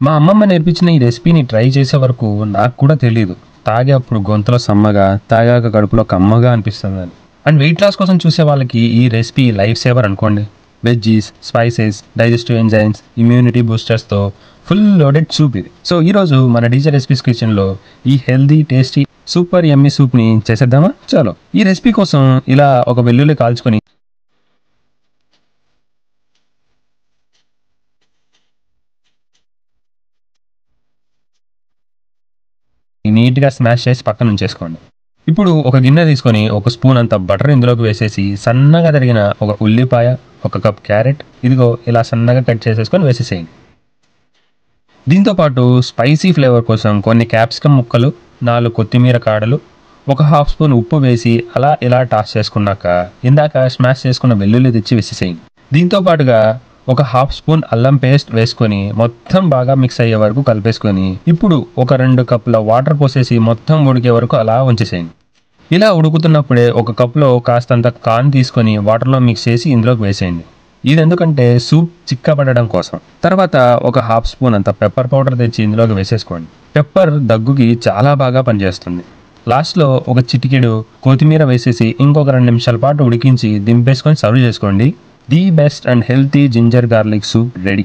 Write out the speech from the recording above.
మా అమ్మమ్మ నేర్పించిన ఈ రెసిపీని ట్రై చేసే వరకు నాకు కూడా తెలీదు. తాగే అప్పుడు గొంతులో సమ్మగా, తాగాక కడుపులో కమ్మగా అనిపిస్తుందని. అండ్ వెయిట్ లాస్ కోసం చూసే వాళ్ళకి ఈ రెసిపీ లైఫ్ సేవర్ అనుకోండి. Veggies, spices, digestive enzymes, immunity బూస్టర్స్తో ఫుల్ లోడెడ్ సూప్ ఇది. సో ఈరోజు మన డీజే రెసిపీస్ కిచెన్లో ఈ హెల్దీ, టేస్టీ, సూపర్ యమ్మీ సూప్ని చేసేద్దామా? చలో. ఈ రెసిపీ కోసం ఇలా ఒక వెల్లుల్లి కాల్చుకొని నీట్గా స్మాష్ చేసి పక్కన ఉంచేసుకోండి. ఇప్పుడు ఒక గిన్నె తీసుకొని ఒక స్పూన్ అంత బటర్ ఇందులోకి వేసేసి సన్నగా తరిగిన ఒక ఉల్లిపాయ, ఒక కప్ క్యారెట్, ఇదిగో ఇలా సన్నగా కట్ చేసేసుకొని వేసేసేయండి. దీంతోపాటు స్పైసీ ఫ్లేవర్ కోసం కొన్ని క్యాప్సికమ్ ముక్కలు, 4 కొత్తిమీర కాడలు, ఒక హాఫ్ స్పూన్ ఉప్పు వేసి అలా ఇలా టాస్ చేసుకున్నాక ఇందాక స్మాష్ చేసుకున్న వెల్లుల్లి తెచ్చి వేసేసేయండి. దీంతోపాటుగా ఒక హాఫ్ స్పూన్ అల్లం పేస్ట్ వేసుకొని మొత్తం బాగా మిక్స్ అయ్యే వరకు కలిపేసుకొని ఇప్పుడు ఒక 2 కప్పుల వాటర్ పోసేసి మొత్తం ఉడికే వరకు అలా ఉంచేసేయండి. ఇలా ఉడుకుతున్నప్పుడే ఒక కప్లో కాస్తంత కార్న్ తీసుకొని వాటర్లో మిక్స్ చేసి ఇందులోకి వేసేయండి. ఇది ఎందుకంటే సూప్ చిక్కబడడం కోసం. తర్వాత ఒక హాఫ్ స్పూన్ అంత పెప్పర్ పౌడర్ తెచ్చి ఇందులోకి వేసేసుకోండి. పెప్పర్ దగ్గుకి చాలా బాగా పనిచేస్తుంది. లాస్ట్లో ఒక చిటికెడు కొత్తిమీర వేసేసి ఇంకొక 2 నిమిషాల పాటు ఉడికించి దింపేసుకొని సర్వ్ చేసుకోండి. The best and healthy ginger garlic soup ready.